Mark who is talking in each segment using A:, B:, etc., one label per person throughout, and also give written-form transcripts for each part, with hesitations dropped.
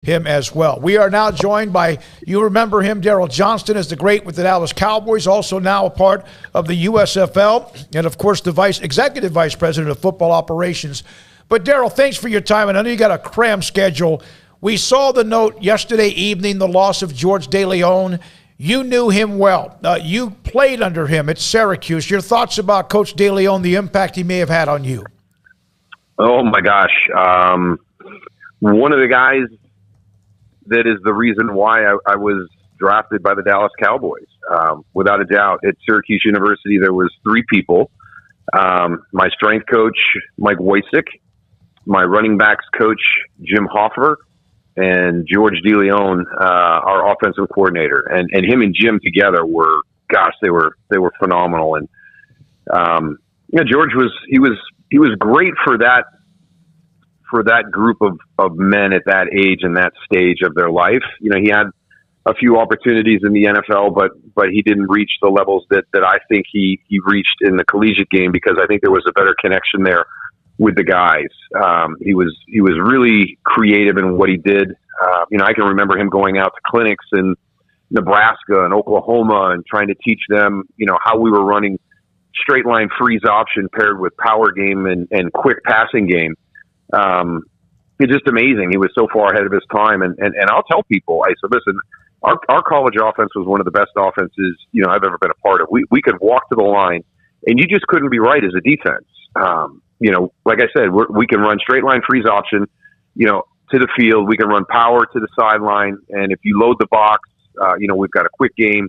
A: him as well. We are now joined by, you remember him, Daryl Johnston is the great with the Dallas Cowboys, also now a part of the USFL, and of course the executive vice president of football operations. But Daryl, thanks for your time, and I know you got a cram schedule. We saw the note yesterday evening, the loss of George DeLeone. You knew him well. You played under him at Syracuse. Your thoughts about Coach DeLeone, the impact he may have had on you?
B: Oh my gosh. One of the guys that is the reason why I was drafted by the Dallas Cowboys. Without a doubt, at Syracuse University, there was three people. My strength coach, Mike Wojcik, my running backs coach, Jim Hoffer, and George DeLeone, our offensive coordinator. And him and Jim together were, gosh, they were phenomenal. And, George was great for that group of men at that age and that stage of their life. He had a few opportunities in the NFL, but he didn't reach the levels that I think he reached in the collegiate game, because I think there was a better connection there with the guys. He was really creative in what he did. I can remember him going out to clinics in Nebraska and Oklahoma and trying to teach them, how we were running straight line freeze option paired with power game and quick passing game. It's just amazing. He was so far ahead of his time. And I'll tell people, I said, listen, our college offense was one of the best offenses, I've ever been a part of. We could walk to the line and you just couldn't be right as a defense. Like I said, we can run straight line freeze option, to the field. We can run power to the sideline. And if you load the box, we've got a quick game.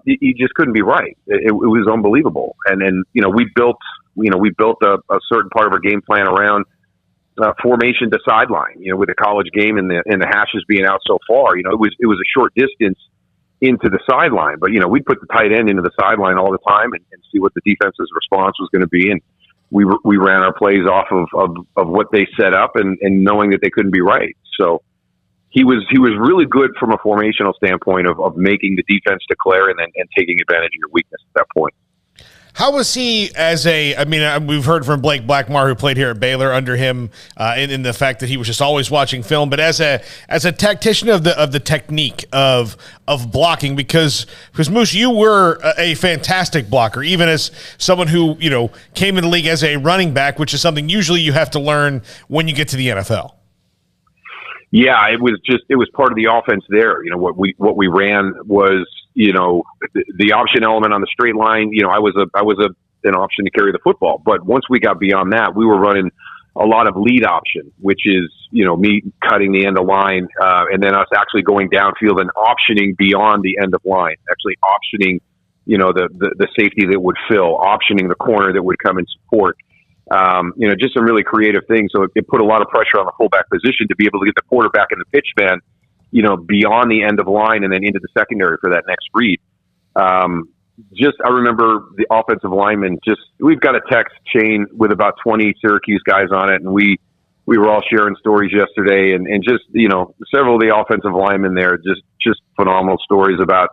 B: You just couldn't be right. It was unbelievable. And then, we built a certain part of our game plan around formation to sideline, with the college game and the hashes being out so far, it was a short distance into the sideline, but we'd put the tight end into the sideline all the time and see what the defense's response was going to be. And we ran our plays off of what they set up and knowing that they couldn't be right. So he was really good from a formational standpoint of making the defense declare and taking advantage of your weakness at that point.
C: How was he we've heard from Blake Blackmar, who played here at Baylor under him, in the fact that he was just always watching film, but as a tactician of the technique of blocking, because Moose, you were a fantastic blocker, even as someone who, came in the league as a running back, which is something usually you have to learn when you get to the NFL.
B: Yeah, it was part of the offense there. What we ran was, the option element on the straight line. I was an option to carry the football, but once we got beyond that, we were running a lot of lead option, which is, me cutting the end of line, and then us actually going downfield and optioning beyond the end of line, actually optioning, the safety that would fill, optioning the corner that would come and support. Just some really creative things. So it put a lot of pressure on the fullback position to be able to get the quarterback in the pitch man, beyond the end of line and then into the secondary for that next read. I remember the offensive linemen, we've got a text chain with about 20 Syracuse guys on it. And we were all sharing stories yesterday and several of the offensive linemen there, just phenomenal stories about,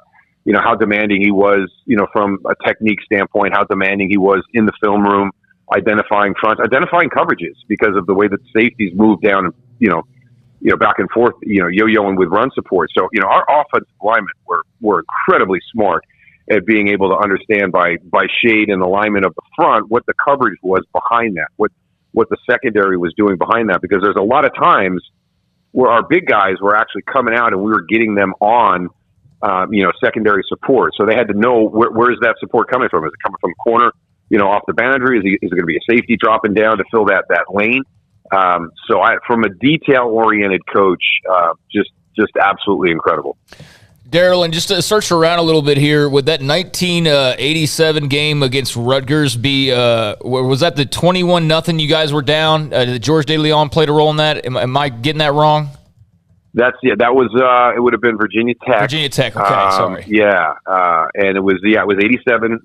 B: how demanding he was, from a technique standpoint, how demanding he was in the film room, identifying fronts, identifying coverages because of the way that safeties move down, back and forth, yo-yoing with run support. So, our offensive linemen were incredibly smart at being able to understand by shade and alignment of the front what the coverage was behind that, what the secondary was doing behind that, because there's a lot of times where our big guys were actually coming out and we were getting them on, secondary support. So they had to know where's that support coming from? Is it coming from the corner? Off the boundary? Is it going to be a safety dropping down to fill that lane? From a detail-oriented coach, just absolutely incredible.
D: Daryl, and just to search around a little bit here, would that 1987 game against Rutgers be, was that the 21-0 you guys were down? Did George DeLeone played a role in that? Am I getting that wrong?
B: That was, it would have been Virginia Tech.
D: Virginia Tech, okay, sorry.
B: Yeah, and it was 87.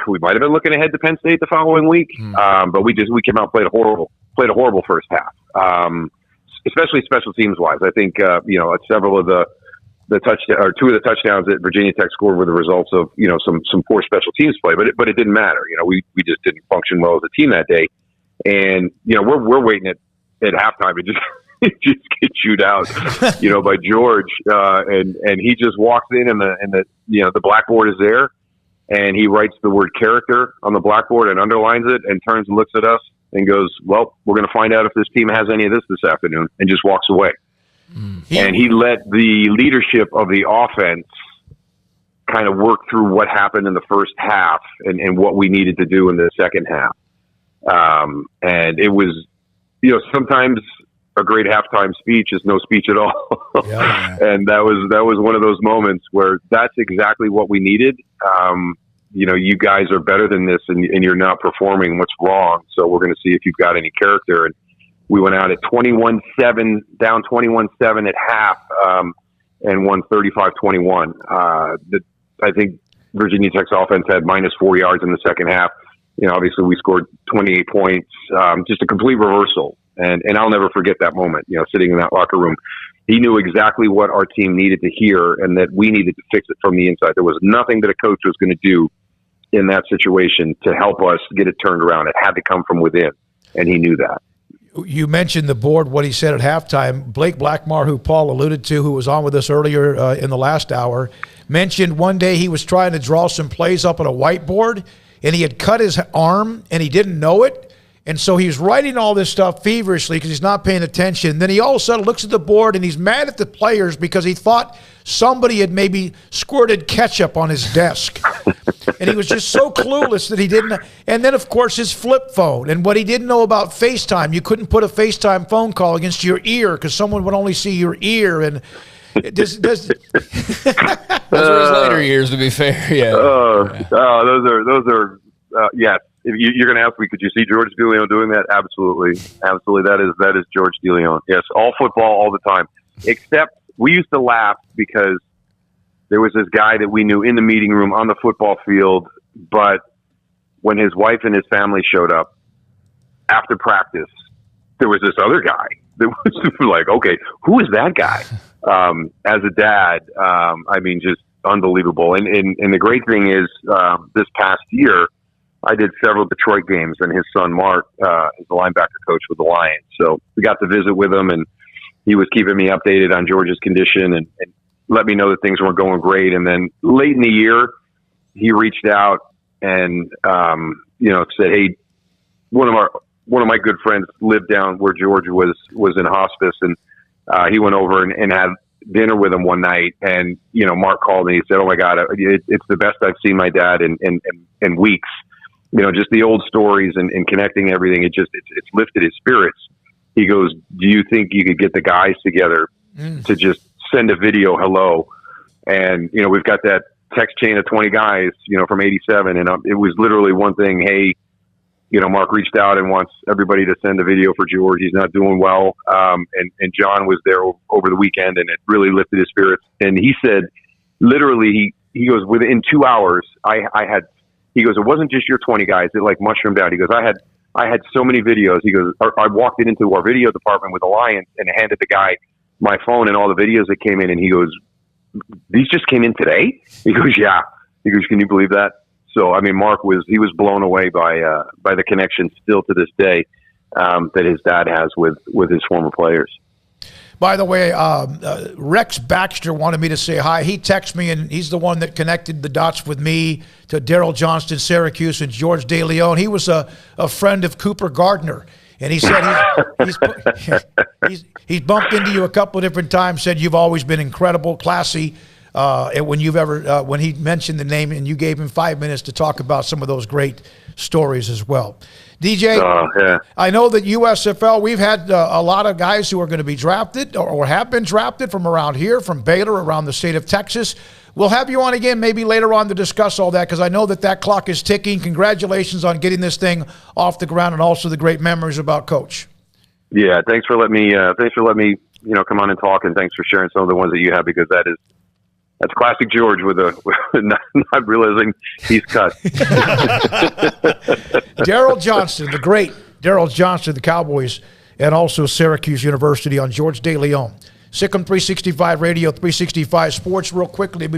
B: We might have been looking ahead to Penn State the following week, but we came out and played a horrible first half, especially special teams wise. I think several of the touchdown or two of the touchdowns that Virginia Tech scored were the results of some poor special teams play, but it didn't matter. We just didn't function well as a team that day, and we're waiting at at halftime and just just get chewed out, by George. And he just walks in and the blackboard is there, and he writes the word character on the blackboard and underlines it and turns and looks at us and goes, well, we're going to find out if this team has any of this afternoon, and just walks away. And he let the leadership of the offense kind of work through what happened in the first half and what we needed to do in the second half. And it was, sometimes a great halftime speech is no speech at all. Yeah. And that was one of those moments where that's exactly what we needed. You guys are better than this, and you're not performing. What's wrong? So we're going to see if you've got any character. And we went out at 21-7, down 21-7 at half, and won 35-21. I think Virginia Tech's offense had -4 yards in the second half. Obviously we scored 28 points, just a complete reversal. And I'll never forget that moment, sitting in that locker room. He knew exactly what our team needed to hear, and that we needed to fix it from the inside. There was nothing that a coach was going to do in that situation to help us get it turned around. It had to come from within, and he knew that.
A: You mentioned the board, what he said at halftime. Blake Blackmar, who Paul alluded to, who was on with us earlier in the last hour, mentioned one day he was trying to draw some plays up on a whiteboard, and he had cut his arm, and he didn't know it. And so he's writing all this stuff feverishly because he's not paying attention. Then he all of a sudden looks at the board, and he's mad at the players because he thought somebody had maybe squirted ketchup on his desk. And he was just so clueless that he didn't. And then, of course, his flip phone. And what he didn't know about FaceTime, you couldn't put a FaceTime phone call against your ear because someone would only see your ear. And those
D: were his later years, to be fair. Yeah.
B: Those are yes. If you're going to ask me, could you see George DeLeone doing that? Absolutely. That is George DeLeone. Yes, all football, all the time. Except we used to laugh because there was this guy that we knew in the meeting room on the football field, but when his wife and his family showed up after practice, there was this other guy that was like, okay, who is that guy? As a dad, just unbelievable. And the great thing is, this past year, I did several Detroit games, and his son, Mark, is the linebacker coach with the Lions. So we got to visit with him, and he was keeping me updated on George's condition and let me know that things weren't going great. And then late in the year, he reached out and, said, hey, one of my good friends lived down where George was in hospice, and he went over and had dinner with him one night. And, Mark called me. He said, oh, my God, it's the best I've seen my dad in weeks. Just the old stories and connecting everything. It's lifted his spirits. He goes, do you think you could get the guys together to just send a video hello? And, we've got that text chain of 20 guys, from 87. And it was literally one thing. Hey, Mark reached out and wants everybody to send a video for George. He's not doing well. And John was there over the weekend, and it really lifted his spirits. And he said, literally, he goes, within 2 hours, he goes, it wasn't just your 20 guys. It like mushroomed out. He goes, I had so many videos. He goes, I walked into our video department with the Lions and handed the guy my phone and all the videos that came in. And he goes, these just came in today? He goes, yeah. He goes, can you believe that? So, Mark was blown away by the connection still to this day that his dad has with his former players.
A: By the way, Rex Baxter wanted me to say hi. He texted me, and he's the one that connected the dots with me to Daryl Johnston, Syracuse, and George DeLeone. He was a friend of Cooper Gardner, and he said he's bumped into you a couple of different times, said you've always been incredible, classy. And when he mentioned the name, and you gave him 5 minutes to talk about some of those great stories as well. DJ,
B: yeah.
A: I know that USFL, we've had a lot of guys who are going to be drafted or have been drafted from around here, from Baylor, around the state of Texas. We'll have you on again maybe later on to discuss all that, because I know that clock is ticking. Congratulations on getting this thing off the ground, and also the great memories about Coach.
B: Yeah, thanks for letting me come on and talk, and thanks for sharing some of the ones that you have, because that's classic George with not realizing he's cut.
A: Daryl Johnston, the great Daryl Johnston, the Cowboys, and also Syracuse University on George DeLeone. Sikkim 365 Radio, 365 Sports. Real quickly, we'll be back.